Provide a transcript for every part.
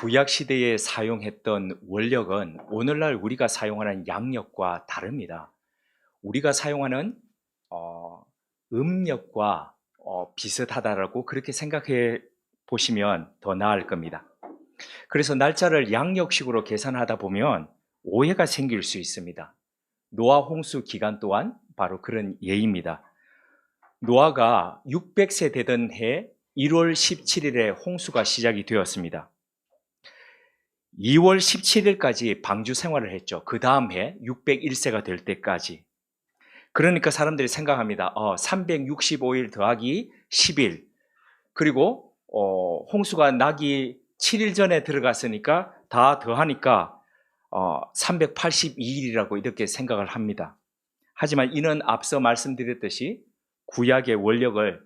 구약 시대에 사용했던 원력은 오늘날 우리가 사용하는 양력과 다릅니다. 우리가 사용하는 음력과 비슷하다라고 그렇게 생각해 보시면 더 나을 겁니다. 그래서 날짜를 양력식으로 계산하다 보면 오해가 생길 수 있습니다. 노아 홍수 기간 또한 바로 그런 예입니다. 노아가 600세 되던 해 1월 17일에 홍수가 시작이 되었습니다. 2월 17일까지 방주 생활을 했죠. 그 다음 해 601세가 될 때까지. 그러니까 사람들이 생각합니다. 365일 더하기 10일. 그리고 홍수가 나기 7일 전에 들어갔으니까 다 더하니까 382일이라고 이렇게 생각을 합니다. 하지만 이는 앞서 말씀드렸듯이 구약의 원력을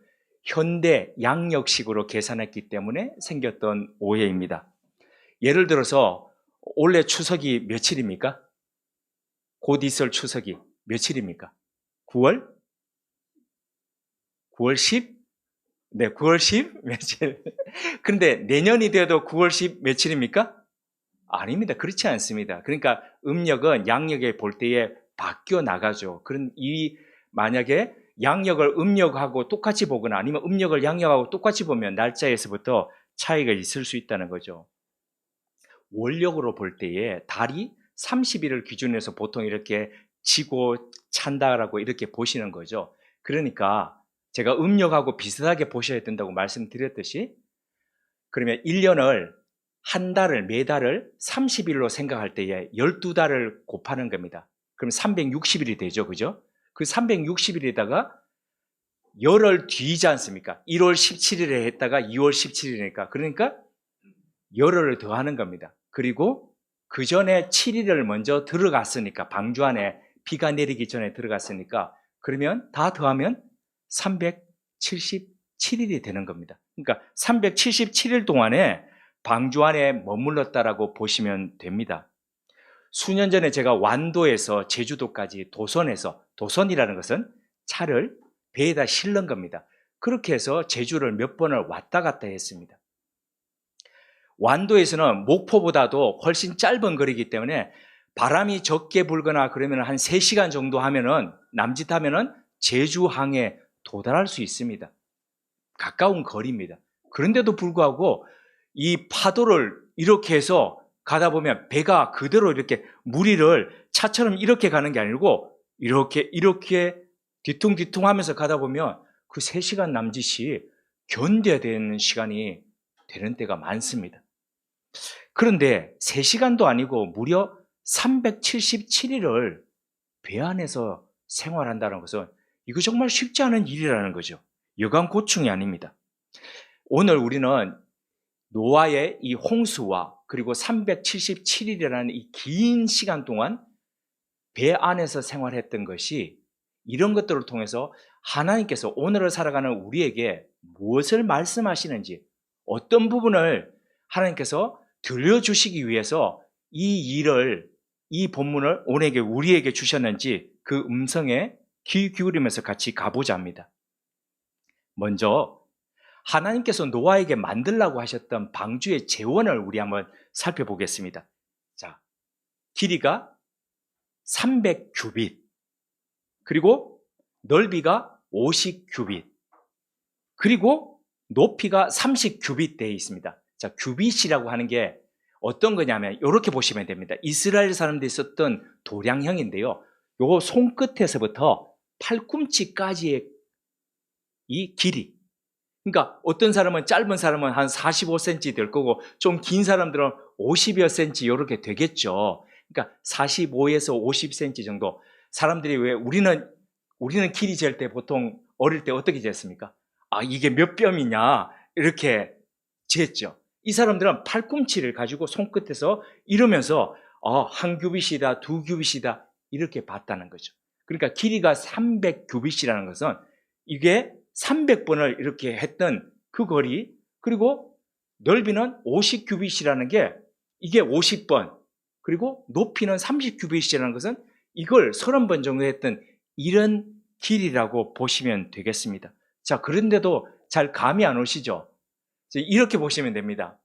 현대 양력식으로 계산했기 때문에 생겼던 오해입니다. 예를 들어서 올해 추석이 며칠입니까? 곧 있을 추석이 며칠입니까? 9월? 9월 10? 네, 9월 10 며칠. 그런데 내년이 돼도 9월 10 며칠입니까? 아닙니다. 그렇지 않습니다. 그러니까 음력은 양력에 볼 때에 바뀌어 나가죠. 만약에 양력을 음력하고 똑같이 보거나 아니면 음력을 양력하고 똑같이 보면 날짜에서부터 차이가 있을 수 있다는 거죠. 원력으로 볼 때에 달이 30일을 기준으로 해서 보통 이렇게 지고 찬다라고 이렇게 보시는 거죠. 그러니까 제가 음력하고 비슷하게 보셔야 된다고 말씀드렸듯이 그러면 1년을 한 달을 매달을 30일로 생각할 때에 12달을 곱하는 겁니다. 그럼 360일이 되죠. 그죠? 그 360일에다가 열흘 뒤이지 않습니까? 1월 17일에 했다가 2월 17일이니까 그러니까 열흘을 더하는 겁니다. 그리고 그 전에 7일을 먼저 들어갔으니까 방주 안에 비가 내리기 전에 들어갔으니까 그러면 다 더하면 377일이 되는 겁니다. 그러니까 377일 동안에 방주 안에 머물렀다라고 보시면 됩니다. 수년 전에 제가 완도에서 제주도까지 도선이라는 것은 차를 배에다 실는 겁니다. 그렇게 해서 제주를 몇 번을 왔다 갔다 했습니다. 완도에서는 목포보다도 훨씬 짧은 거리이기 때문에 바람이 적게 불거나 그러면 한 3시간 정도 하면은 남짓하면은 제주항에 도달할 수 있습니다. 가까운 거리입니다. 그런데도 불구하고 이 파도를 이렇게 해서 가다 보면 배가 그대로 이렇게 무리를 차처럼 이렇게 가는 게 아니고 이렇게 뒤퉁뒤퉁 하면서 가다 보면 그 3시간 남짓이 견뎌야 되는 시간이 되는 때가 많습니다. 그런데 3시간도 아니고 무려 377일을 배 안에서 생활한다는 것은 이거 정말 쉽지 않은 일이라는 거죠. 여간 고충이 아닙니다. 오늘 우리는 노아의 이 홍수와 그리고 377일이라는 이 긴 시간 동안 배 안에서 생활했던 것이 이런 것들을 통해서 하나님께서 오늘을 살아가는 우리에게 무엇을 말씀하시는지 어떤 부분을 하나님께서 들려주시기 위해서 이 본문을 우리에게 주셨는지 그 음성에 귀 기울이면서 같이 가보자 합니다. 먼저 하나님께서 노아에게 만들라고 하셨던 방주의 재원을 우리 한번 살펴보겠습니다. 자, 길이가 300규빗, 그리고 넓이가 50규빗, 그리고 높이가 30규빗 되어 있습니다. 자, 규빗이라고 하는 게 어떤 거냐면 이렇게 보시면 됩니다. 이스라엘 사람들이 썼던 도량형인데요. 요 손끝에서부터 팔꿈치까지의 이 길이. 그러니까 어떤 사람은 짧은 사람은 한 45cm 될 거고 좀 긴 사람들은 50여 cm 이렇게 되겠죠. 그러니까 45에서 50cm 정도. 사람들이 왜 우리는 길이 잴 때 보통 어릴 때 어떻게 쟀습니까? 이게 몇 뼘이냐 이렇게 쟀죠. 이 사람들은 팔꿈치를 가지고 손끝에서 이러면서 한 규빗이다, 두 규빗이다 이렇게 봤다는 거죠. 그러니까 길이가 300규빗이라는 것은 이게 300번을 이렇게 했던 그 거리, 그리고 넓이는 50규빗이라는 게 이게 50번, 그리고 높이는 30규빗이라는 것은 이걸 30번 정도 했던 이런 길이라고 보시면 되겠습니다. 자, 그런데도 잘 감이 안 오시죠? 이렇게 보시면 됩니다.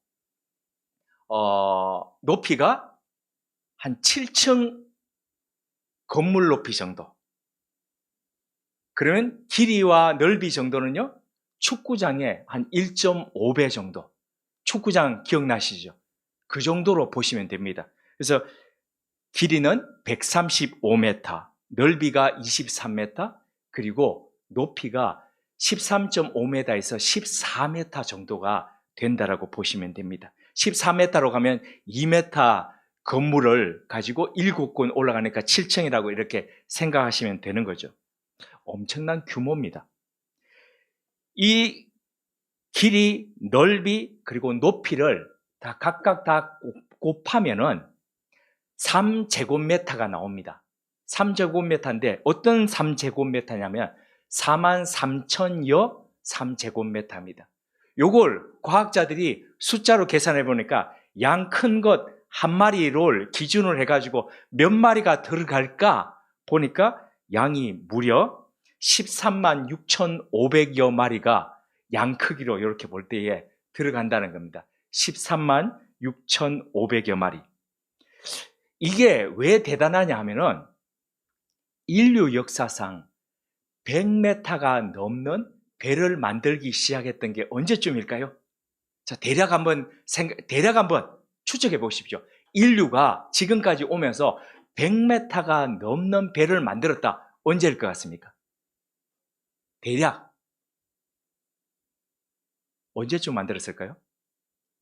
높이가 한 7층 건물 높이 정도. 그러면 길이와 넓이 정도는요, 축구장의 한 1.5배 정도. 축구장 기억나시죠? 그 정도로 보시면 됩니다. 그래서 길이는 135m, 넓이가 23m, 그리고 높이가 13.5m에서 14m 정도가 된다라고 보시면 됩니다. 14m로 가면 2m 건물을 가지고 7권 올라가니까 7층이라고 이렇게 생각하시면 되는 거죠. 엄청난 규모입니다. 이 길이, 넓이, 그리고 높이를 다 각각 다 곱하면은 3제곱미터가 나옵니다. 3제곱미터인데 어떤 3제곱미터냐면 43,000여 3제곱미터입니다. 요걸 과학자들이 숫자로 계산해 보니까 양 큰 것 한 마리를 기준으로 해가지고 몇 마리가 들어갈까 보니까 양이 무려 13만 6,500여 마리가 양 크기로 이렇게 볼 때에 들어간다는 겁니다. 13만 6,500여 마리. 이게 왜 대단하냐 하면은 인류 역사상 100m가 넘는 배를 만들기 시작했던 게 언제쯤일까요? 자, 대략 한번 추측해 보십시오. 인류가 지금까지 오면서 100m가 넘는 배를 만들었다. 언제일 것 같습니까? 대략 언제쯤 만들었을까요?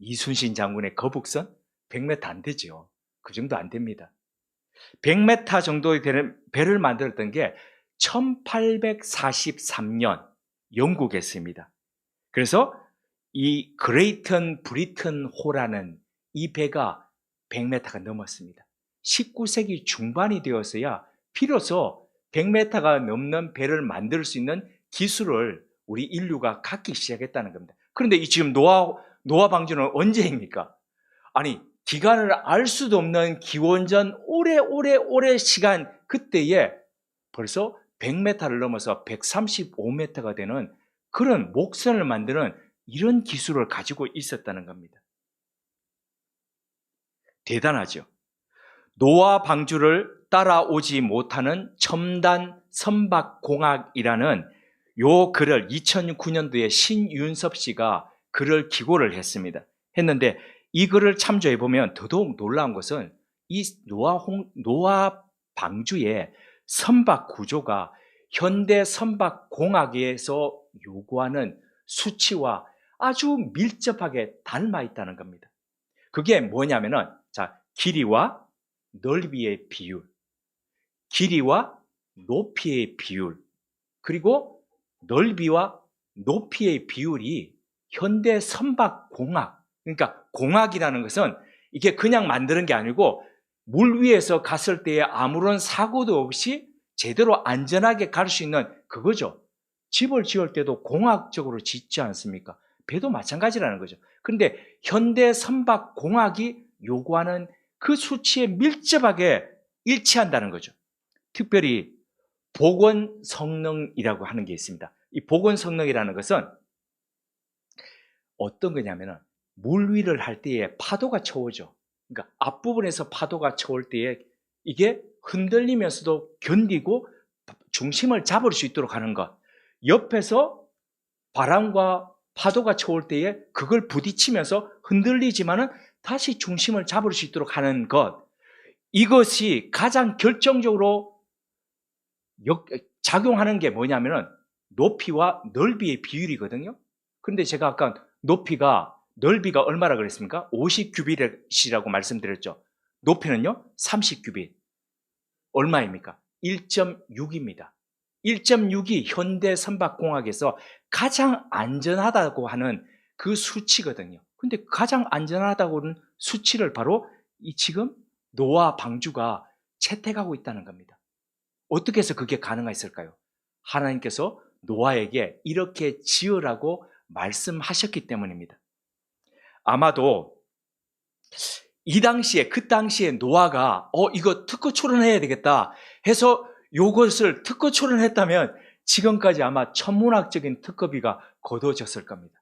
이순신 장군의 거북선? 100m 안 되죠. 그 정도 안 됩니다. 100m 정도 되는 배를 만들었던 게 1843년 영국에서입니다. 그래서 이 그레이튼 브리튼 호라는 이 배가 100m가 넘었습니다. 19세기 중반이 되었어야 비로소 100m가 넘는 배를 만들 수 있는 기술을 우리 인류가 갖기 시작했다는 겁니다. 그런데 이 지금 노아 방주는 언제입니까? 아니, 기간을 알 수도 없는 기원전 오래 시간 그때에 벌써 100m를 넘어서 135m가 되는 그런 목선을 만드는 이런 기술을 가지고 있었다는 겁니다. 대단하죠. 노아 방주를 따라오지 못하는 첨단 선박공학이라는 요 글을 2009년도에 신윤섭 씨가 글을 기고를 했는데 이 글을 참조해 보면 더더욱 놀라운 것은 이 노아 방주의 선박 구조가 현대 선박공학에서 요구하는 수치와 아주 밀접하게 닮아 있다는 겁니다. 그게 뭐냐면은, 자, 길이와 넓이의 비율, 길이와 높이의 비율, 그리고 넓이와 높이의 비율이 현대 선박공학, 그러니까 공학이라는 것은 이게 그냥 만드는 게 아니고 물 위에서 갔을 때에 아무런 사고도 없이 제대로 안전하게 갈 수 있는 그거죠. 집을 지을 때도 공학적으로 짓지 않습니까? 배도 마찬가지라는 거죠. 그런데 현대 선박공학이 요구하는 그 수치에 밀접하게 일치한다는 거죠. 특별히 복원성능이라고 하는 게 있습니다. 이 복원성능이라는 것은 어떤 거냐면은 물 위를 할 때에 파도가 쳐오죠. 그러니까 앞부분에서 파도가 쳐올 때에 이게 흔들리면서도 견디고 중심을 잡을 수 있도록 하는 것. 옆에서 바람과 파도가 쳐올 때에 그걸 부딪히면서 흔들리지만은 다시 중심을 잡을 수 있도록 하는 것. 이것이 가장 결정적으로 작용하는 게 뭐냐면은 높이와 넓이의 비율이거든요. 그런데 제가 아까 넓이가 얼마라 그랬습니까? 50규빗이라고 말씀드렸죠. 높이는요, 30규빗. 얼마입니까? 1.6입니다. 1.6이 현대 선박공학에서 가장 안전하다고 하는 그 수치거든요. 근데 가장 안전하다고 하는 수치를 바로 이 지금 노아 방주가 채택하고 있다는 겁니다. 어떻게 해서 그게 가능했을까요? 하나님께서 노아에게 이렇게 지으라고 말씀하셨기 때문입니다. 아마도 그 당시에 노아가 이거 특허 출원해야 되겠다 해서 이것을 특허 출원했다면 지금까지 아마 천문학적인 특허비가 거둬졌을 겁니다.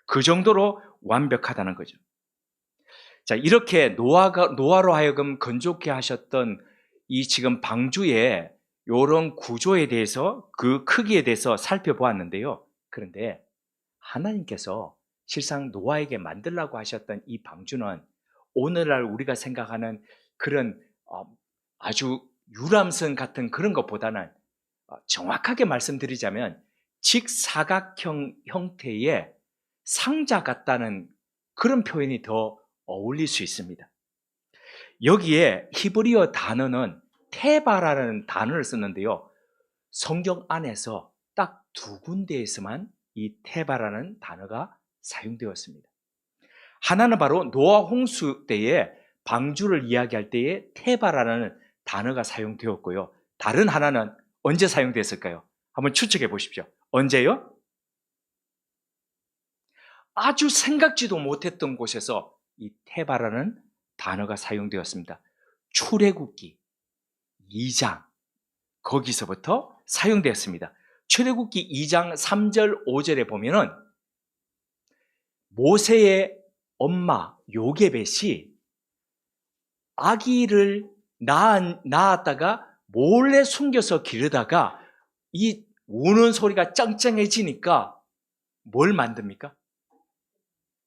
그 정도로 완벽하다는 거죠. 자, 이렇게 노아로 하여금 건조케 하셨던 이 지금 방주의 이런 구조에 대해서, 그 크기에 대해서 살펴보았는데요. 그런데 하나님께서 실상 노아에게 만들라고 하셨던 이 방주는 오늘날 우리가 생각하는 그런 아주 유람선 같은 그런 것보다는 정확하게 말씀드리자면 직사각형 형태의 상자 같다는 그런 표현이 더 어울릴 수 있습니다. 여기에 히브리어 단어는 테바라는 단어를 썼는데요. 성경 안에서 딱 두 군데에서만 이 테바라는 단어가 사용되었습니다. 하나는 바로 노아 홍수 때에 방주를 이야기할 때에 테바라는 단어가 사용되었고요. 다른 하나는 언제 사용됐을까요? 한번 추측해 보십시오. 언제요? 아주 생각지도 못했던 곳에서 이 테바라는 단어가 사용되었습니다. 출애굽기 2장 거기서부터 사용되었습니다. 출애굽기 2장 3절 5절에 보면은 모세의 엄마 요게벳이 아기를 낳았다가 몰래 숨겨서 기르다가 이 우는 소리가 짱짱해지니까 뭘 만듭니까?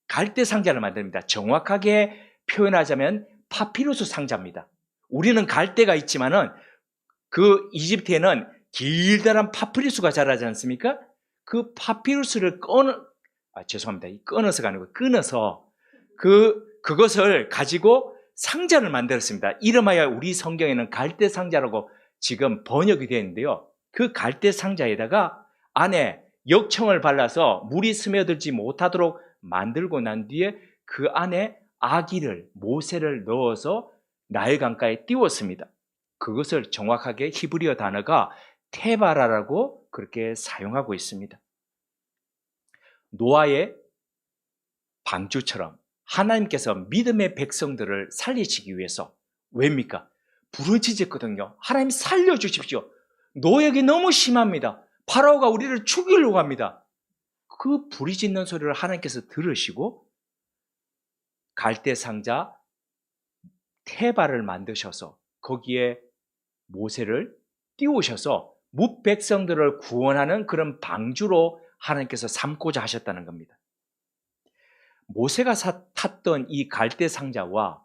갈대 상자를 만듭니다. 정확하게 표현하자면 파피루스 상자입니다. 우리는 갈대가 있지만은 그 이집트에는 길다란 파피루스가 자라지 않습니까? 그 파피루스를 끊어서가 아니고 끊어서 그것을 가지고 상자를 만들었습니다. 이름하여 우리 성경에는 갈대 상자라고 지금 번역이 되어 있는데요. 그 갈대 상자에다가 안에 역청을 발라서 물이 스며들지 못하도록 만들고 난 뒤에 그 안에 아기를, 모세를 넣어서 나일강가에 띄웠습니다. 그것을 정확하게 히브리어 단어가 테바라라고 그렇게 사용하고 있습니다. 노아의 방주처럼 하나님께서 믿음의 백성들을 살리시기 위해서, 왜입니까? 부르짖었거든요. 하나님 살려주십시오. 노역이 너무 심합니다. 파라오가 우리를 죽이려고 합니다. 그 부르짖는 소리를 하나님께서 들으시고 갈대 상자 테바를 만드셔서 거기에 모세를 띄우셔서 뭇백성들을 구원하는 그런 방주로 하나님께서 삼고자 하셨다는 겁니다. 모세가 탔던 이 갈대 상자와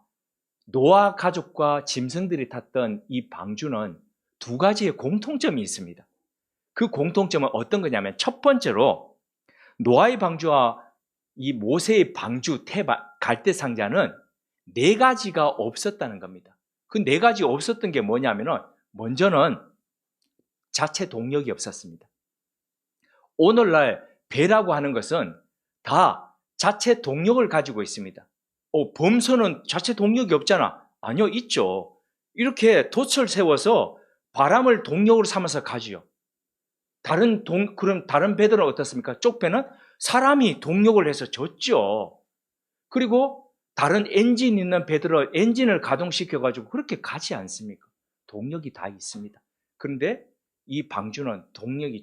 노아 가족과 짐승들이 탔던 이 방주는 두 가지의 공통점이 있습니다. 그 공통점은 어떤 거냐면 첫 번째로 노아의 방주와 이 모세의 방주 갈대 상자는 네 가지가 없었다는 겁니다. 그 네 가지 없었던 게 뭐냐면은 먼저는 자체 동력이 없었습니다. 오늘날 배라고 하는 것은 다 자체 동력을 가지고 있습니다. 범선은 자체 동력이 없잖아. 아니요, 있죠. 이렇게 돛을 세워서 바람을 동력으로 삼아서 가지요. 그럼 다른 배들은 어떻습니까? 쪽배는 사람이 동력을 해서 젓죠. 그리고 다른 엔진 있는 배들은 엔진을 가동시켜가지고 그렇게 가지 않습니까? 동력이 다 있습니다. 그런데 이 방주는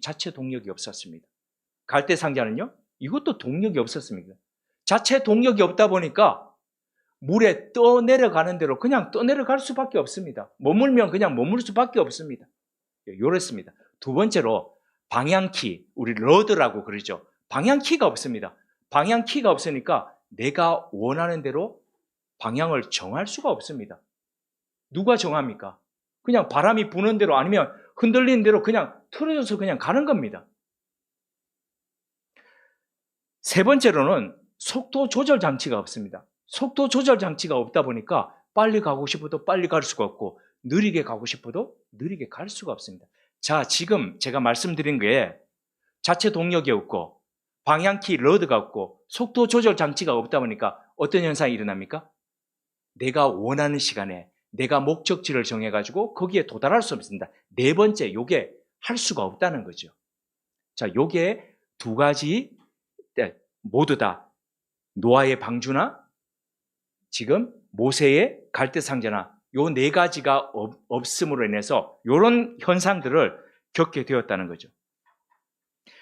자체 동력이 없었습니다. 갈대 상자는요? 이것도 동력이 없었습니다. 자체 동력이 없다 보니까 물에 떠내려가는 대로 그냥 떠내려갈 수밖에 없습니다. 머물면 그냥 머물 수밖에 없습니다. 요랬습니다. 두 번째로 방향키, 우리 러드라고 그러죠. 방향키가 없습니다. 방향키가 없으니까 내가 원하는 대로 방향을 정할 수가 없습니다. 누가 정합니까? 그냥 바람이 부는 대로 아니면 흔들리는 대로 그냥 틀어져서 그냥 가는 겁니다. 세 번째로는 속도 조절 장치가 없습니다. 속도 조절 장치가 없다 보니까 빨리 가고 싶어도 빨리 갈 수가 없고 느리게 가고 싶어도 느리게 갈 수가 없습니다. 자, 지금 제가 말씀드린 게 자체 동력이 없고 방향키 러드가 없고 속도 조절 장치가 없다 보니까 어떤 현상이 일어납니까? 내가 원하는 시간에 내가 목적지를 정해가지고 거기에 도달할 수 없습니다. 네 번째, 요게 할 수가 없다는 거죠. 자, 요게 두 가지 모두 다 노아의 방주나 지금 모세의 갈대 상자나 요 네 가지가 없음으로 인해서 이런 현상들을 겪게 되었다는 거죠.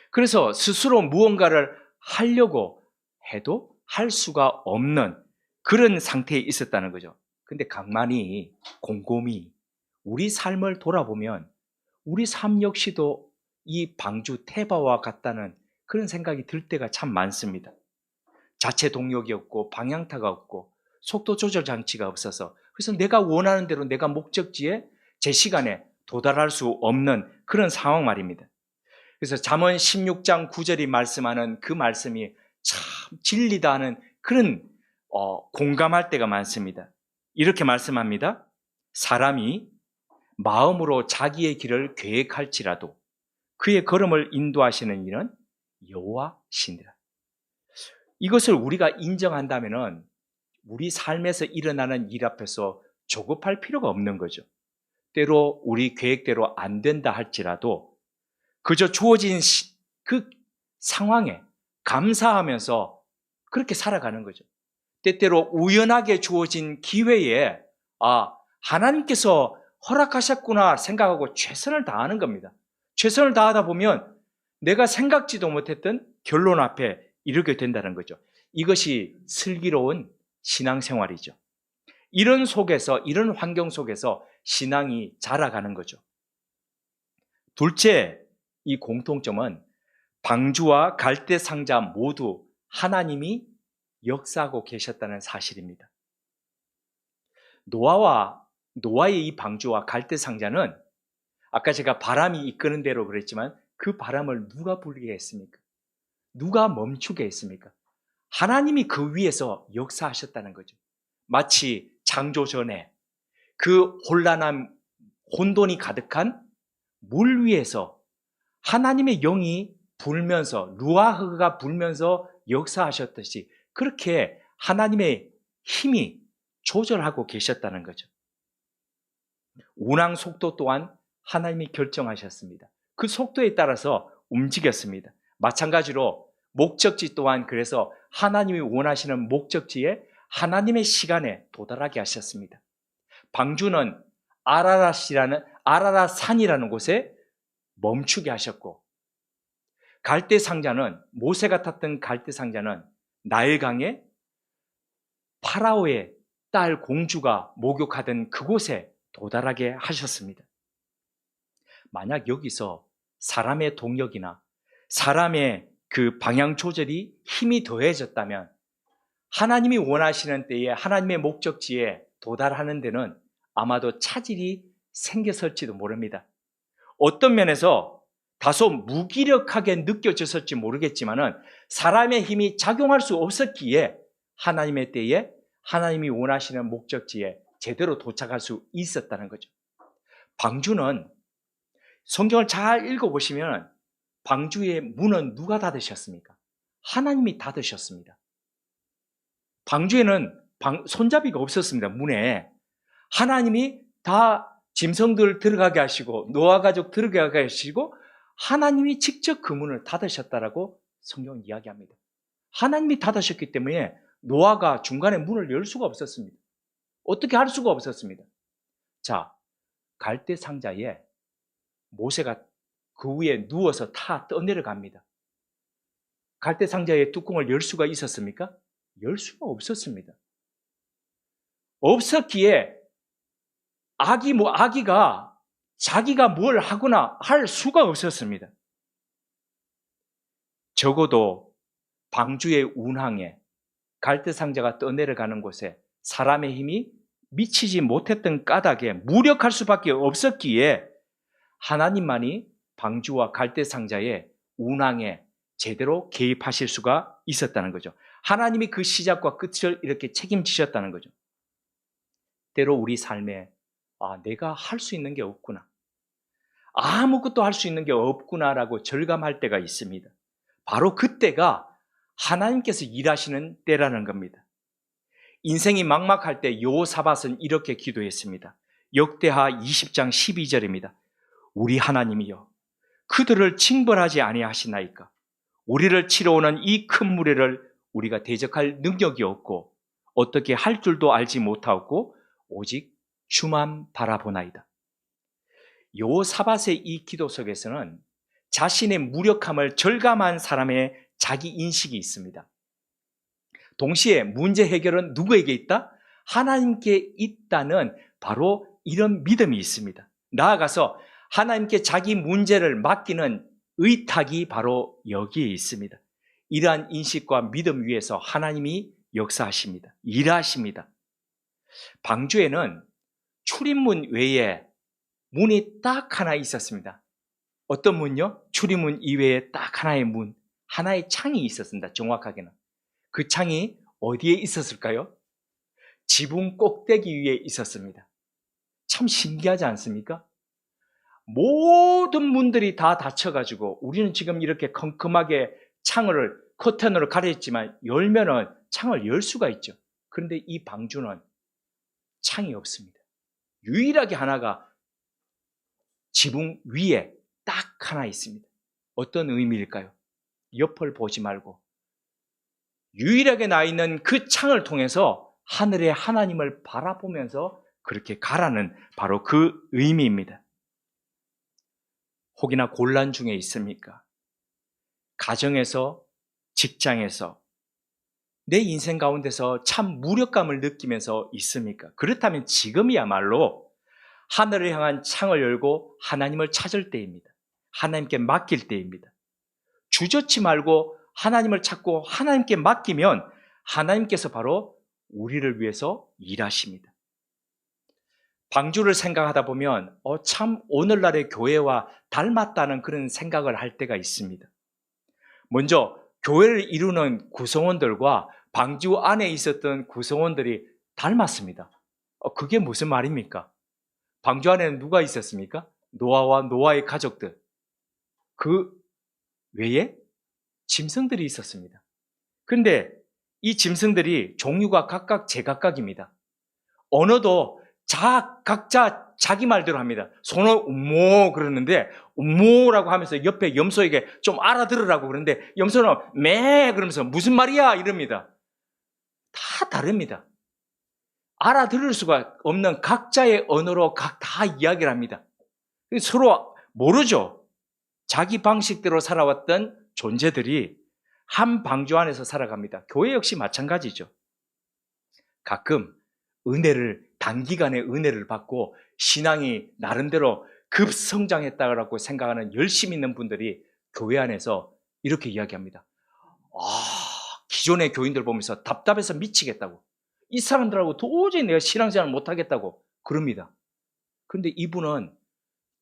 그래서 스스로 무언가를 하려고 해도 할 수가 없는 그런 상태에 있었다는 거죠. 근데 가만히 곰곰이 우리 삶을 돌아보면 우리 삶 역시도 이 방주 테바와 같다는 그런 생각이 들 때가 참 많습니다. 자체 동력이 없고 방향타가 없고 속도 조절 장치가 없어서, 그래서 내가 원하는 대로 내가 목적지에 제 시간에 도달할 수 없는 그런 상황 말입니다. 그래서 잠언 16장 9절이 말씀하는 그 말씀이 참 진리다 하는 그런 공감할 때가 많습니다. 이렇게 말씀합니다. 사람이 마음으로 자기의 길을 계획할지라도 그의 걸음을 인도하시는 이는 여호와시니라. 이것을 우리가 인정한다면은 우리 삶에서 일어나는 일 앞에서 조급할 필요가 없는 거죠. 때로 우리 계획대로 안 된다 할지라도 그저 주어진 그 상황에 감사하면서 그렇게 살아가는 거죠. 때때로 우연하게 주어진 기회에 하나님께서 허락하셨구나 생각하고 최선을 다하는 겁니다. 최선을 다하다 보면 내가 생각지도 못했던 결론 앞에 이르게 된다는 거죠. 이것이 슬기로운 신앙생활이죠. 이런 속에서, 이런 환경 속에서 신앙이 자라가는 거죠. 둘째, 이 공통점은 방주와 갈대상자 모두 하나님이 역사하고 계셨다는 사실입니다. 노아의 이 방주와 갈대상자는 아까 제가 바람이 이끄는 대로 그랬지만 그 바람을 누가 불게 했습니까? 누가 멈추게 했습니까? 하나님이 그 위에서 역사하셨다는 거죠. 마치 창조 전에 그 혼란한 혼돈이 가득한 물 위에서 하나님의 영이 불면서, 루아흐가 불면서 역사하셨듯이 그렇게 하나님의 힘이 조절하고 계셨다는 거죠. 운항 속도 또한 하나님이 결정하셨습니다. 그 속도에 따라서 움직였습니다. 마찬가지로 목적지 또한 그래서 하나님이 원하시는 목적지에 하나님의 시간에 도달하게 하셨습니다. 방주는 아라랏산이라는 곳에 멈추게 하셨고, 갈대상자는, 모세가 탔던 갈대상자는 나일강에 파라오의 딸 공주가 목욕하던 그곳에 도달하게 하셨습니다. 만약 여기서 사람의 동력이나 사람의 그 방향 조절이 힘이 더해졌다면 하나님이 원하시는 때에 하나님의 목적지에 도달하는 데는 아마도 차질이 생겼을지도 모릅니다. 어떤 면에서 다소 무기력하게 느껴졌을지 모르겠지만은 사람의 힘이 작용할 수 없었기에 하나님의 때에 하나님이 원하시는 목적지에 제대로 도착할 수 있었다는 거죠. 방주는 성경을 잘 읽어보시면 방주의 문은 누가 닫으셨습니까? 하나님이 닫으셨습니다. 방주에는 손잡이가 없었습니다. 문에. 하나님이 다 짐승들 들어가게 하시고 노아 가족 들어가게 하시고 하나님이 직접 그 문을 닫으셨다라고 성경은 이야기합니다. 하나님이 닫으셨기 때문에 노아가 중간에 문을 열 수가 없었습니다. 어떻게 할 수가 없었습니다. 자, 갈대 상자에 모세가 그 위에 누워서 떠내려갑니다. 갈대 상자의 뚜껑을 열 수가 있었습니까? 열 수가 없었습니다. 없었기에 아기가 자기가 뭘 하거나 할 수가 없었습니다. 적어도 방주의 운항에 갈대상자가 떠내려가는 곳에 사람의 힘이 미치지 못했던 까닭에 무력할 수밖에 없었기에 하나님만이 방주와 갈대상자의 운항에 제대로 개입하실 수가 있었다는 거죠. 하나님이 그 시작과 끝을 이렇게 책임지셨다는 거죠. 때로 우리 삶에 내가 할 수 있는 게 없구나, 아무것도 할 수 있는 게 없구나라고 절감할 때가 있습니다. 바로 그때가 하나님께서 일하시는 때라는 겁니다. 인생이 막막할 때 여호사밧은 이렇게 기도했습니다. 역대하 20장 12절입니다. 우리 하나님이여, 그들을 징벌하지 아니하시나이까? 우리를 치러 오는 이 큰 무리를 우리가 대적할 능력이 없고 어떻게 할 줄도 알지 못하고 오직 주만 바라보나이다. 여호사밧의 이 기도 속에서는 자신의 무력함을 절감한 사람의 자기 인식이 있습니다. 동시에 문제 해결은 누구에게 있다? 하나님께 있다는 바로 이런 믿음이 있습니다. 나아가서 하나님께 자기 문제를 맡기는 의탁이 바로 여기에 있습니다. 이러한 인식과 믿음 위에서 하나님이 역사하십니다. 일하십니다. 방주에는 출입문 외에 문이 딱 하나 있었습니다. 어떤 문요? 출입문 이외에 딱 하나의 문, 하나의 창이 있었습니다. 정확하게는. 그 창이 어디에 있었을까요? 지붕 꼭대기 위에 있었습니다. 참 신기하지 않습니까? 모든 문들이 다 닫혀가지고 우리는 지금 이렇게 컴컴하게 창을 커튼으로 가려있지만 열면은 창을 열 수가 있죠. 그런데 이 방주는 창이 없습니다. 유일하게 하나가 지붕 위에 딱 하나 있습니다. 어떤 의미일까요? 옆을 보지 말고 유일하게 나 있는 그 창을 통해서 하늘의 하나님을 바라보면서 그렇게 가라는 바로 그 의미입니다. 혹이나 곤란 중에 있습니까? 가정에서, 직장에서, 내 인생 가운데서 참 무력감을 느끼면서 있습니까? 그렇다면 지금이야말로 하늘을 향한 창을 열고 하나님을 찾을 때입니다. 하나님께 맡길 때입니다. 주저치 말고 하나님을 찾고 하나님께 맡기면 하나님께서 바로 우리를 위해서 일하십니다. 방주를 생각하다 보면 참 오늘날의 교회와 닮았다는 그런 생각을 할 때가 있습니다. 먼저 교회를 이루는 구성원들과 방주 안에 있었던 구성원들이 닮았습니다. 그게 무슨 말입니까? 방주 안에는 누가 있었습니까? 노아와 노아의 가족들. 그 외에 짐승들이 있었습니다. 그런데 이 짐승들이 종류가 각각 제각각입니다. 언어도 각자 자기 말대로 합니다. 소는 음모 그러는데 음모라고 하면서 옆에 염소에게 좀 알아들으라고 그러는데 염소는 매 그러면서 무슨 말이야 이럽니다. 다 다릅니다. 알아들을 수가 없는 각자의 언어로 다 이야기를 합니다. 서로 모르죠. 자기 방식대로 살아왔던 존재들이 한 방주 안에서 살아갑니다. 교회 역시 마찬가지죠. 가끔 단기간에 은혜를 받고 신앙이 나름대로 급성장했다고 생각하는 열심 있는 분들이 교회 안에서 이렇게 이야기합니다. 기존의 교인들 보면서 답답해서 미치겠다고. 이 사람들하고 도저히 내가 신앙생활 못하겠다고 그럽니다. 그런데 이분은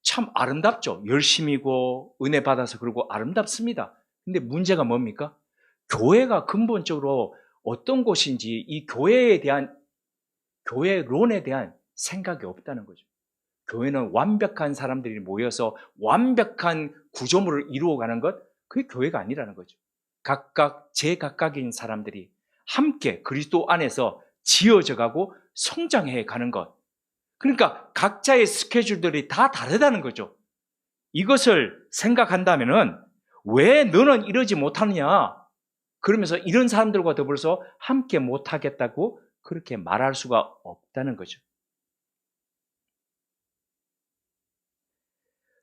참 아름답죠. 열심이고 은혜 받아서 그러고 아름답습니다. 근데 문제가 뭡니까? 교회가 근본적으로 어떤 곳인지 이 교회론에 대한 생각이 없다는 거죠. 교회는 완벽한 사람들이 모여서 완벽한 구조물을 이루어가는 것, 그게 교회가 아니라는 거죠. 각각 제각각인 사람들이 함께 그리스도 안에서 지어져가고 성장해 가는 것. 그러니까 각자의 스케줄들이 다 다르다는 거죠. 이것을 생각한다면은 왜 너는 이러지 못하느냐? 그러면서 이런 사람들과 더불어서 함께 못하겠다고 그렇게 말할 수가 없다는 거죠.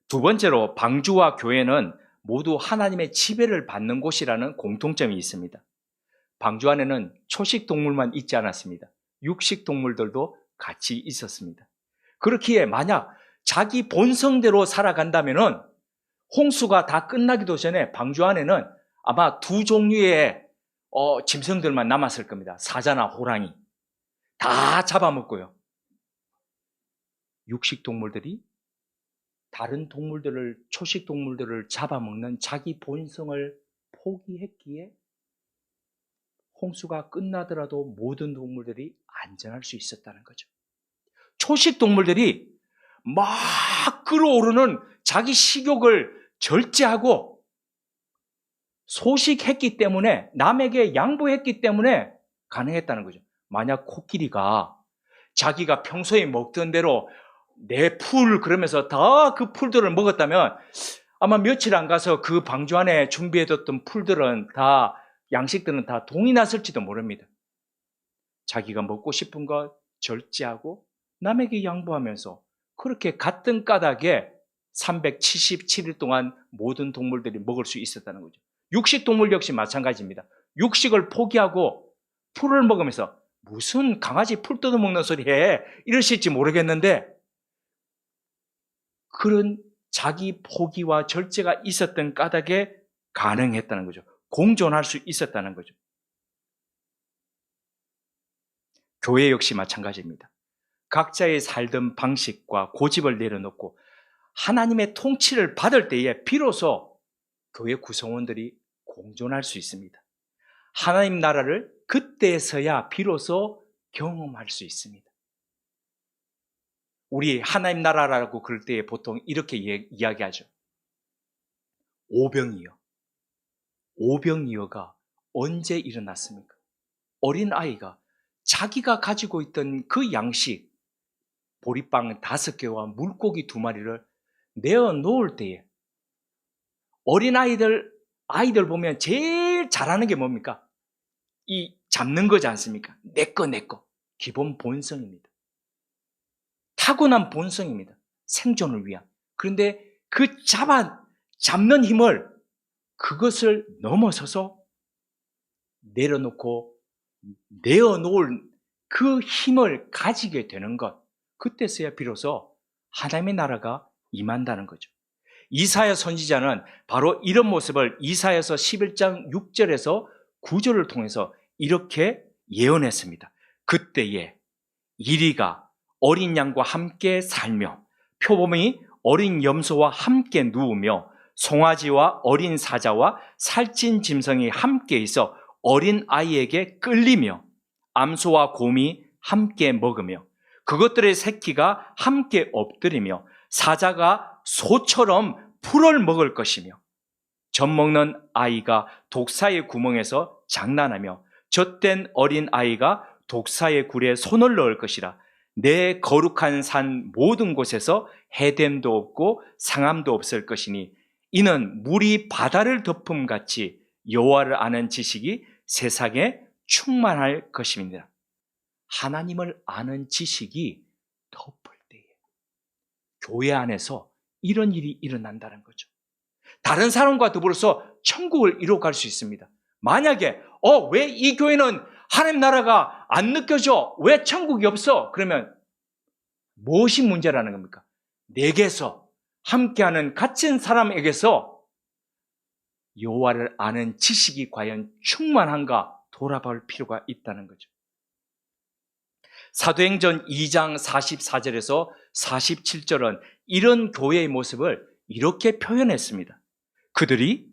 두 번째로 방주와 교회는 모두 하나님의 지배를 받는 곳이라는 공통점이 있습니다. 방주 안에는 초식 동물만 있지 않았습니다. 육식 동물들도 같이 있었습니다. 그렇기에 만약 자기 본성대로 살아간다면은 홍수가 다 끝나기도 전에 방주 안에는 아마 두 종류의 짐승들만 남았을 겁니다. 사자나 호랑이. 다 잡아먹고요. 육식 동물들이 다른 동물들을, 초식 동물들을 잡아먹는 자기 본성을 포기했기에 홍수가 끝나더라도 모든 동물들이 안전할 수 있었다는 거죠. 초식 동물들이 막 끌어오르는 자기 식욕을 절제하고 소식했기 때문에, 남에게 양보했기 때문에 가능했다는 거죠. 만약 코끼리가 자기가 평소에 먹던 대로 내 풀 그러면서 다 그 풀들을 먹었다면 아마 며칠 안 가서 그 방주 안에 준비해뒀던 풀들은 다, 양식들은 다 동이 났을지도 모릅니다. 자기가 먹고 싶은 것 절제하고 남에게 양보하면서 그렇게 같은 까닭에 377일 동안 모든 동물들이 먹을 수 있었다는 거죠. 육식 동물 역시 마찬가지입니다. 육식을 포기하고 풀을 먹으면서 무슨 강아지 풀 뜯어먹는 소리 해 이러실지 모르겠는데 그런 자기 포기와 절제가 있었던 까닭에 가능했다는 거죠. 공존할 수 있었다는 거죠. 교회 역시 마찬가지입니다. 각자의 살던 방식과 고집을 내려놓고 하나님의 통치를 받을 때에 비로소 교회 구성원들이 공존할 수 있습니다. 하나님 나라를 그때서야 비로소 경험할 수 있습니다. 우리 하나님 나라라고 그럴 때 보통 이렇게 이야기하죠. 오병이어. 오병이어가 언제 일어났습니까? 어린 아이가 자기가 가지고 있던 그 양식, 보리빵 5개와 물고기 2마리를 내어 놓을 때에 어린 아이들 보면 제일 잘하는 게 뭡니까? 이 잡는 거지 않습니까? 내 거. 기본 본성입니다. 타고난 본성입니다. 생존을 위한. 그런데 그 잡는 힘을 그것을 넘어서서 내려놓고 내어놓을 그 힘을 가지게 되는 것, 그때서야 비로소 하나님의 나라가 임한다는 거죠. 이사야 선지자는 바로 이런 모습을 이사야서 11장 6절에서 9절을 통해서 이렇게 예언했습니다. 그때에 이리가 어린 양과 함께 살며 표범이 어린 염소와 함께 누우며 송아지와 어린 사자와 살찐 짐승이 함께 있어 어린 아이에게 끌리며 암소와 곰이 함께 먹으며 그것들의 새끼가 함께 엎드리며 사자가 소처럼 풀을 먹을 것이며 젖 먹는 아이가 독사의 구멍에서 장난하며 젖된 어린 아이가 독사의 굴에 손을 넣을 것이라. 내 거룩한 산 모든 곳에서 해됨도 없고 상함도 없을 것이니 이는 물이 바다를 덮음같이 여호와를 아는 지식이 세상에 충만할 것입니다. 하나님을 아는 지식이 덮을 때에 교회 안에서 이런 일이 일어난다는 거죠. 다른 사람과 더불어서 천국을 이뤄갈 수 있습니다. 만약에 왜 이 교회는 하나님 나라가 안 느껴져? 왜 천국이 없어? 그러면 무엇이 문제라는 겁니까? 내게서 함께하는 갇힌 사람에게서 여호와를 아는 지식이 과연 충만한가 돌아볼 필요가 있다는 거죠. 사도행전 2장 44절에서 47절은 이런 교회의 모습을 이렇게 표현했습니다. 그들이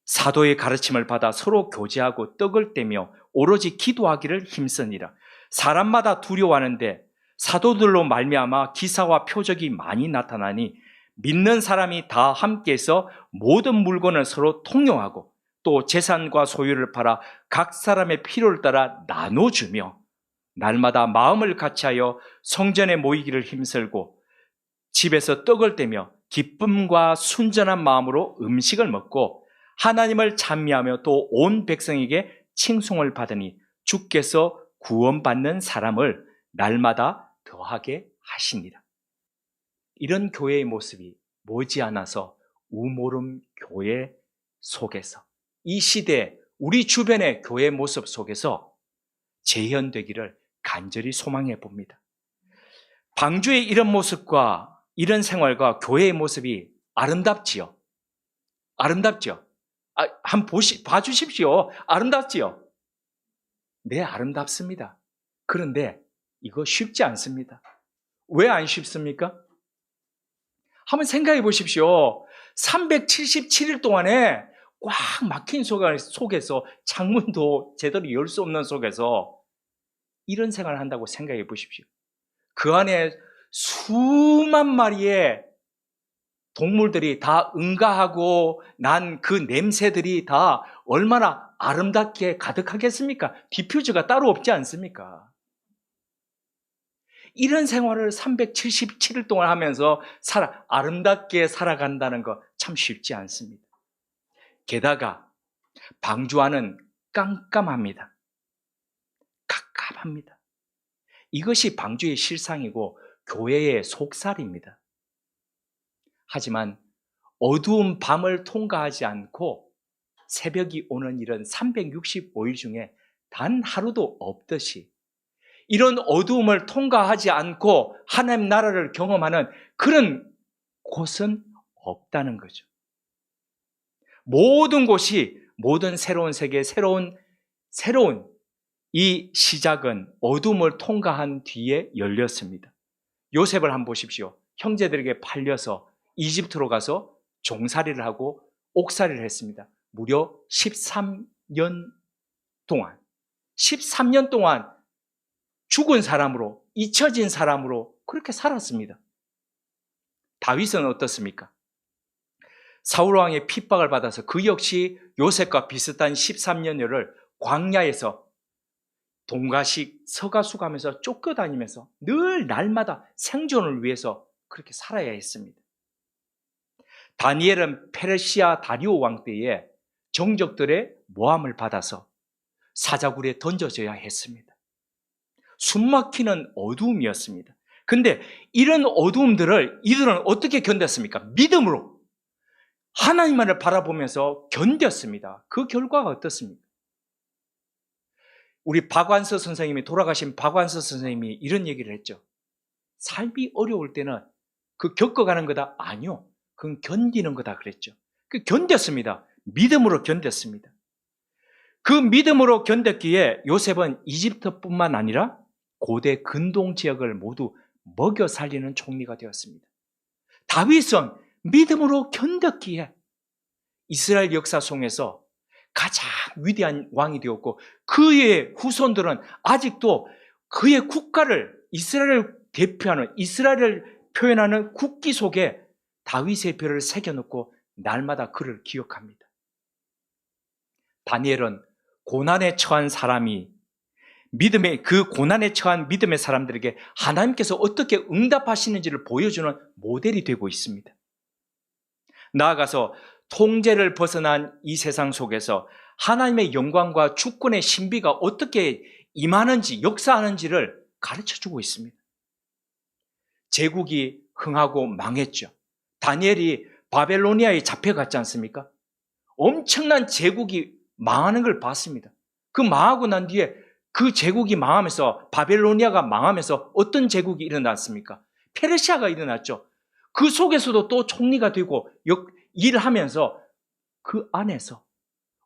사도의 가르침을 받아 서로 교제하고 떡을 떼며 오로지 기도하기를 힘쓰니라. 사람마다 두려워하는데 사도들로 말미암아 기사와 표적이 많이 나타나니 믿는 사람이 다 함께해서 모든 물건을 서로 통용하고 또 재산과 소유를 팔아 각 사람의 필요를 따라 나눠주며 날마다 마음을 같이하여 성전에 모이기를 힘쓰고 집에서 떡을 떼며 기쁨과 순전한 마음으로 음식을 먹고 하나님을 찬미하며 또 온 백성에게 칭송을 받으니 주께서 구원받는 사람을 날마다 더하게 하시니라. 이런 교회의 모습이 머지않아서 우모름 교회 속에서 이 시대 우리 주변의 교회 모습 속에서 재현되기를 간절히 소망해 봅니다. 방주의 이런 모습과 이런 생활과 교회의 모습이 아름답지요? 아름답죠? 한번 봐주십시오. 아름답지요? 네, 아름답습니다. 그런데 이거 쉽지 않습니다. 왜 안 쉽습니까? 한번 생각해 보십시오. 377일 동안에 꽉 막힌 속에서 창문도 제대로 열 수 없는 속에서 이런 생활을 한다고 생각해 보십시오. 그 안에 수만 마리의 동물들이 다 응가하고 난 그 냄새들이 다 얼마나 아름답게 가득하겠습니까? 디퓨저가 따로 없지 않습니까? 이런 생활을 377일 동안 하면서 아름답게 살아간다는 거 참 쉽지 않습니다. 게다가 방주 안은 깜깜합니다. 갑갑합니다. 이것이 방주의 실상이고 교회의 속살입니다. 하지만 어두운 밤을 통과하지 않고 새벽이 오는 일은 365일 중에 단 하루도 없듯이 이런 어두움을 통과하지 않고 하나님 나라를 경험하는 그런 곳은 없다는 거죠. 모든 곳이, 모든 새로운 세계, 새로운 이 시작은 어둠을 통과한 뒤에 열렸습니다. 요셉을 한번 보십시오. 형제들에게 팔려서 이집트로 가서 종살이를 하고 옥살이를 했습니다. 무려 13년 동안 죽은 사람으로, 잊혀진 사람으로 그렇게 살았습니다. 다윗은 어떻습니까? 사울왕의 핍박을 받아서 그 역시 요셉과 비슷한 13년여를 광야에서 동가식 서가수가면서 쫓겨다니면서 늘 날마다 생존을 위해서 그렇게 살아야 했습니다. 다니엘은 페르시아 다리오 왕 때에 정적들의 모함을 받아서 사자굴에 던져져야 했습니다. 숨막히는 어두움이었습니다. 근데 이런 어두움들을 이들은 어떻게 견뎠습니까? 믿음으로 하나님만을 바라보면서 견뎠습니다. 그 결과가 어떻습니까? 우리 박완서 선생님이, 돌아가신 박완서 선생님이 이런 얘기를 했죠. 삶이 어려울 때는 그 겪어가는 거다? 아니요. 그건 견디는 거다 그랬죠. 그 견뎠습니다. 믿음으로 견뎠습니다. 그 믿음으로 견뎠기에 요셉은 이집트뿐만 아니라 고대 근동 지역을 모두 먹여 살리는 총리가 되었습니다. 다윗은 믿음으로 견뎠기에 이스라엘 역사 속에서 가장 위대한 왕이 되었고, 그의 후손들은 아직도 그의 국가를, 이스라엘을 대표하는, 이스라엘을 표현하는 국기 속에 다윗의 별을 새겨놓고 날마다 그를 기억합니다. 다니엘은 고난에 처한 사람이, 그 고난에 처한 믿음의 사람들에게 하나님께서 어떻게 응답하시는지를 보여주는 모델이 되고 있습니다. 나아가서 통제를 벗어난 이 세상 속에서 하나님의 영광과 주권의 신비가 어떻게 임하는지, 역사하는지를 가르쳐주고 있습니다. 제국이 흥하고 망했죠. 다니엘이 바벨로니아에 잡혀갔지 않습니까? 엄청난 제국이 망하는 걸 봤습니다. 그 망하고 난 뒤에 그 제국이 망하면서, 바벨로니아가 망하면서 어떤 제국이 일어났습니까? 페르시아가 일어났죠. 그 속에서도 또 총리가 되고 일하면서 그 안에서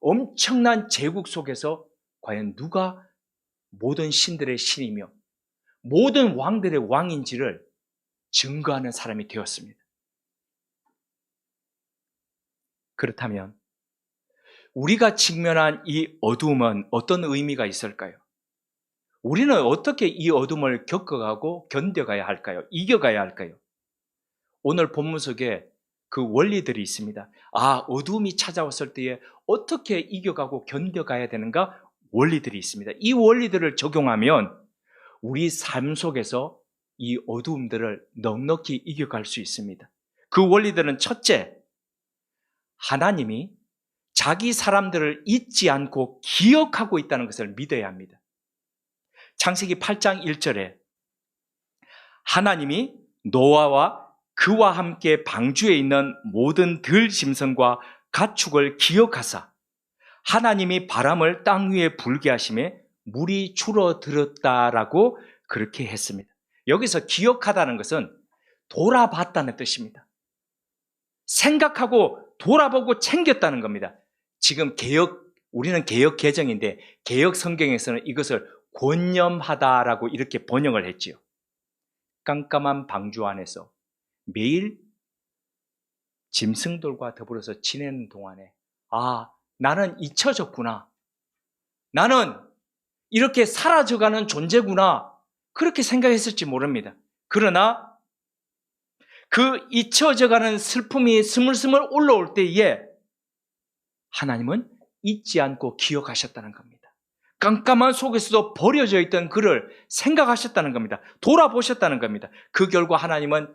엄청난 제국 속에서 과연 누가 모든 신들의 신이며 모든 왕들의 왕인지를 증거하는 사람이 되었습니다. 그렇다면 우리가 직면한 이 어두움은 어떤 의미가 있을까요? 우리는 어떻게 이 어둠을 겪어가고 견뎌가야 할까요? 이겨가야 할까요? 오늘 본문 속에 그 원리들이 있습니다. 어두움이 찾아왔을 때에 어떻게 이겨가고 견뎌가야 되는가? 원리들이 있습니다. 이 원리들을 적용하면 우리 삶 속에서 이 어두움들을 넉넉히 이겨갈 수 있습니다. 그 원리들은 첫째, 하나님이 자기 사람들을 잊지 않고 기억하고 있다는 것을 믿어야 합니다. 창세기 8장 1절에 하나님이 노아와 그와 함께 방주에 있는 모든 들짐승과 가축을 기억하사 하나님이 바람을 땅 위에 불게 하심에 물이 줄어들었다라고 그렇게 했습니다. 여기서 기억하다는 것은 돌아봤다는 뜻입니다. 생각하고 돌아보고 챙겼다는 겁니다. 지금 우리는 개역 개정인데 개역 성경에서는 이것을 권념하다라고 이렇게 번역을 했지요. 깜깜한 방주 안에서 매일 짐승들과 더불어서 지내는 동안에 나는 잊혀졌구나. 나는 이렇게 사라져가는 존재구나. 그렇게 생각했을지 모릅니다. 그러나 그 잊혀져가는 슬픔이 스물스물 올라올 때에 하나님은 잊지 않고 기억하셨다는 겁니다. 깜깜한 속에서도 버려져 있던 그를 생각하셨다는 겁니다. 돌아보셨다는 겁니다. 그 결과 하나님은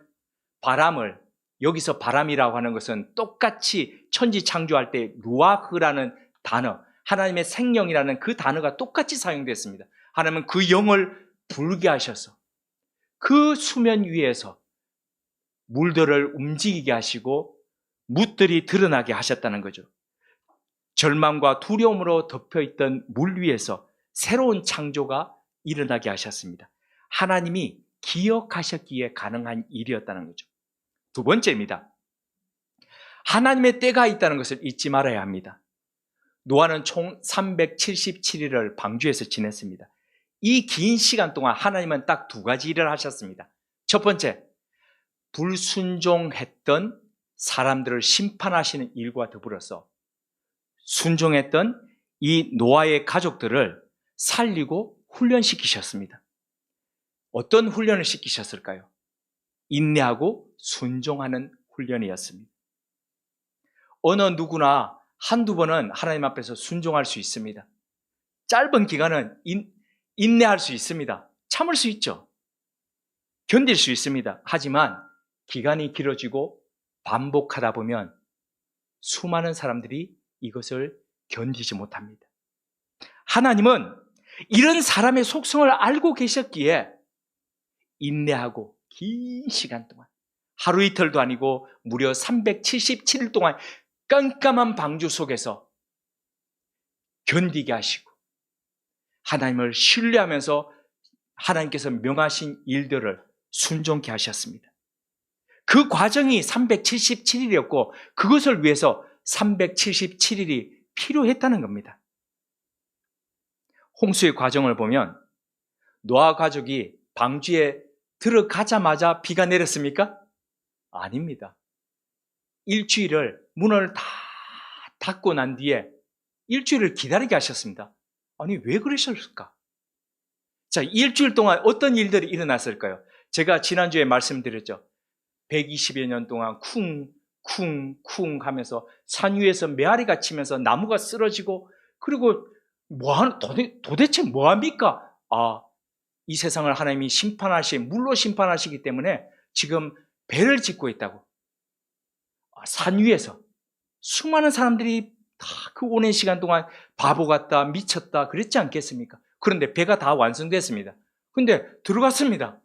바람을, 여기서 바람이라고 하는 것은 똑같이 천지 창조할 때 루아흐라는 단어, 하나님의 생명이라는 그 단어가 똑같이 사용됐습니다. 하나님은 그 영을 불게 하셔서 그 수면 위에서 물들을 움직이게 하시고 뭇들이 드러나게 하셨다는 거죠. 절망과 두려움으로 덮여있던 물 위에서 새로운 창조가 일어나게 하셨습니다. 하나님이 기억하셨기에 가능한 일이었다는 거죠. 두 번째입니다. 하나님의 때가 있다는 것을 잊지 말아야 합니다. 노아는 총 377일을 방주에서 지냈습니다. 이 긴 시간 동안 하나님은 딱 두 가지 일을 하셨습니다. 첫 번째, 불순종했던 사람들을 심판하시는 일과 더불어서 순종했던 이 노아의 가족들을 살리고 훈련시키셨습니다. 어떤 훈련을 시키셨을까요? 인내하고 순종하는 훈련이었습니다. 어느 누구나 한두 번은 하나님 앞에서 순종할 수 있습니다. 짧은 기간은 인내할 수 있습니다. 참을 수 있죠. 견딜 수 있습니다. 하지만 기간이 길어지고 반복하다 보면 수많은 사람들이 이것을 견디지 못합니다. 하나님은 이런 사람의 속성을 알고 계셨기에 인내하고 긴 시간 동안, 하루 이틀도 아니고 무려 377일 동안 깜깜한 방주 속에서 견디게 하시고 하나님을 신뢰하면서 하나님께서 명하신 일들을 순종케 하셨습니다. 그 과정이 377일이었고 그것을 위해서 377일이 필요했다는 겁니다. 홍수의 과정을 보면 노아 가족이 방주에 들어가자마자 비가 내렸습니까? 아닙니다. 일주일을 문을 다 닫고 난 뒤에 일주일을 기다리게 하셨습니다. 아니, 왜 그러셨을까? 자, 일주일 동안 어떤 일들이 일어났을까요? 제가 지난주에 말씀드렸죠. 120여 년 동안 쿵쿵쿵 하면서 산 위에서 메아리가 치면서 나무가 쓰러지고, 그리고 도대체 뭐합니까? 이 세상을 하나님이 물로 심판하시기 때문에 지금 배를 짓고 있다고. 산 위에서 수많은 사람들이 다 그 오랜 시간 동안 바보 같다, 미쳤다 그랬지 않겠습니까? 그런데 배가 다 완성됐습니다. 근데 들어갔습니다.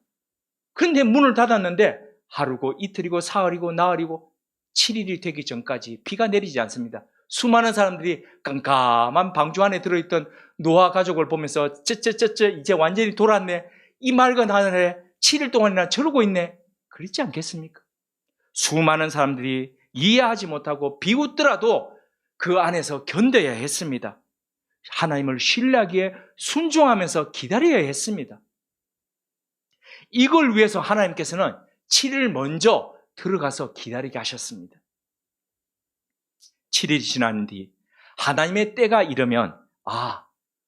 그런데 문을 닫았는데 하루고 이틀이고 사흘이고 나흘이고 7일이 되기 전까지 비가 내리지 않습니다. 수많은 사람들이 깜깜한 방주 안에 들어있던 노아 가족을 보면서 이제 완전히 돌았네, 이 맑은 하늘에 7일 동안이나 저러고 있네, 그렇지 않겠습니까? 수많은 사람들이 이해하지 못하고 비웃더라도 그 안에서 견뎌야 했습니다. 하나님을 신뢰하기에 순종하면서 기다려야 했습니다. 이걸 위해서 하나님께서는 7일 먼저 들어가서 기다리게 하셨습니다. 7일이 지난 뒤 하나님의 때가 이르면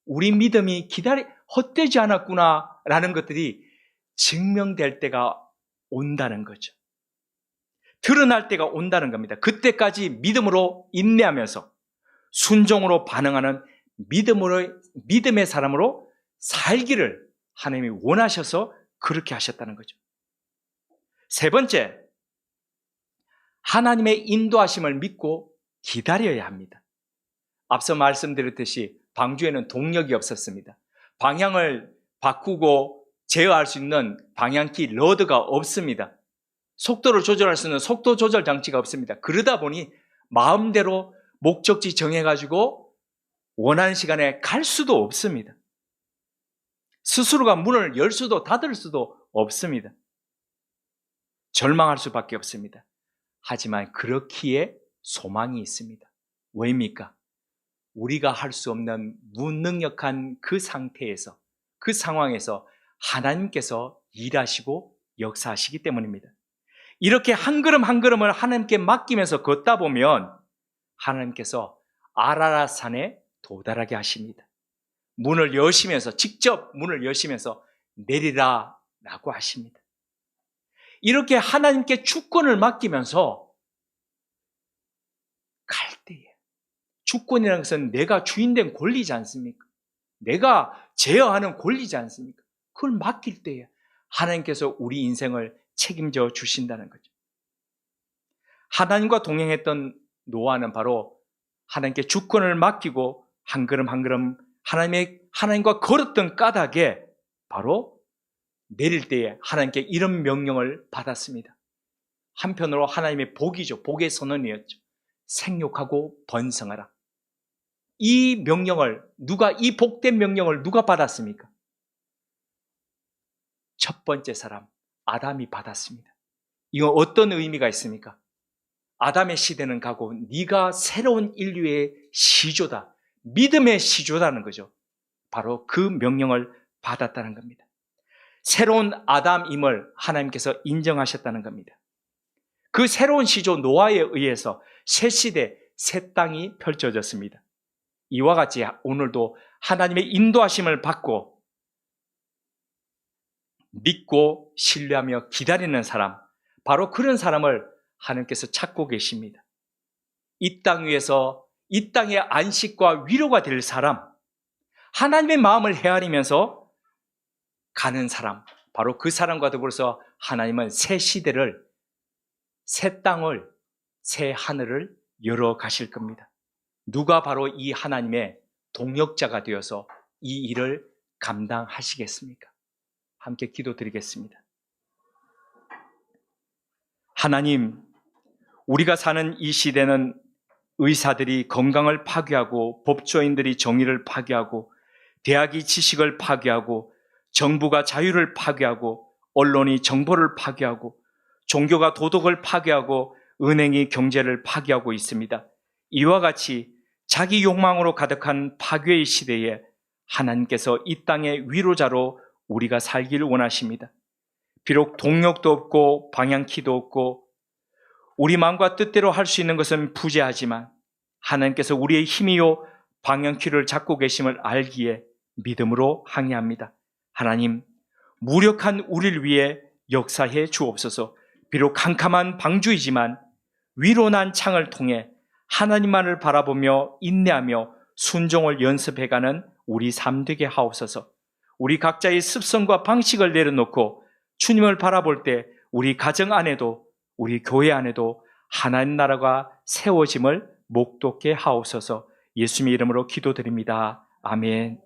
우리 믿음이 헛되지 않았구나 라는 것들이 증명될 때가 온다는 거죠. 드러날 때가 온다는 겁니다. 그때까지 믿음으로 인내하면서 순종으로 반응하는 믿음의 사람으로 살기를 하나님이 원하셔서 그렇게 하셨다는 거죠. 세 번째, 하나님의 인도하심을 믿고 기다려야 합니다. 앞서 말씀드렸듯이 방주에는 동력이 없었습니다. 방향을 바꾸고 제어할 수 있는 방향키 러드가 없습니다. 속도를 조절할 수 있는 속도 조절 장치가 없습니다. 그러다 보니 마음대로 목적지 정해가지고 원하는 시간에 갈 수도 없습니다. 스스로가 문을 열 수도 닫을 수도 없습니다. 절망할 수밖에 없습니다. 하지만 그렇기에 소망이 있습니다. 왜입니까? 우리가 할 수 없는 무능력한 그 상태에서, 그 상황에서 하나님께서 일하시고 역사하시기 때문입니다. 이렇게 한 걸음 한 걸음을 하나님께 맡기면서 걷다 보면 하나님께서 아라랏 산에 도달하게 하십니다. 직접 문을 여시면서 내리라 라고 하십니다. 이렇게 하나님께 주권을 맡기면서 갈 때에, 주권이라는 것은 내가 주인된 권리지 않습니까? 내가 제어하는 권리지 않습니까? 그걸 맡길 때에 하나님께서 우리 인생을 책임져 주신다는 거죠. 하나님과 동행했던 노아는 바로 하나님께 주권을 맡기고 한 걸음 한 걸음 하나님과 걸었던 까닭에 바로 내릴 때에 하나님께 이런 명령을 받았습니다. 한편으로 하나님의 복이죠. 복의 선언이었죠. 생육하고 번성하라. 이 복된 명령을 누가 받았습니까? 첫 번째 사람, 아담이 받았습니다. 이건 어떤 의미가 있습니까? 아담의 시대는 가고 네가 새로운 인류의 시조다. 믿음의 시조라는 거죠. 바로 그 명령을 받았다는 겁니다. 새로운 아담임을 하나님께서 인정하셨다는 겁니다. 그 새로운 시조 노아에 의해서 새 시대, 새 땅이 펼쳐졌습니다. 이와 같이 오늘도 하나님의 인도하심을 받고 믿고 신뢰하며 기다리는 사람, 바로 그런 사람을 하나님께서 찾고 계십니다. 이 땅 위에서 이 땅의 안식과 위로가 될 사람, 하나님의 마음을 헤아리면서 가는 사람, 바로 그 사람과 더불어서 하나님은 새 시대를, 새 땅을, 새 하늘을 열어 가실 겁니다. 누가 바로 이 하나님의 동역자가 되어서 이 일을 감당하시겠습니까? 함께 기도드리겠습니다. 하나님, 우리가 사는 이 시대는 의사들이 건강을 파괴하고 법조인들이 정의를 파괴하고 대학이 지식을 파괴하고 정부가 자유를 파괴하고 언론이 정보를 파괴하고 종교가 도덕을 파괴하고 은행이 경제를 파괴하고 있습니다. 이와 같이 자기 욕망으로 가득한 파괴의 시대에 하나님께서 이 땅의 위로자로 우리가 살기를 원하십니다. 비록 동력도 없고 방향키도 없고 우리 마음과 뜻대로 할 수 있는 것은 부재하지만 하나님께서 우리의 힘이요 방향키를 잡고 계심을 알기에 믿음으로 항해합니다. 하나님, 무력한 우리를 위해 역사해 주옵소서. 비록 캄캄한 방주이지만 위로난 창을 통해 하나님만을 바라보며 인내하며 순종을 연습해가는 우리 삶 되게 하옵소서. 우리 각자의 습성과 방식을 내려놓고 주님을 바라볼 때 우리 가정 안에도 우리 교회 안에도 하나님 나라가 세워짐을 목돋게 하옵소서. 예수님의 이름으로 기도드립니다. 아멘.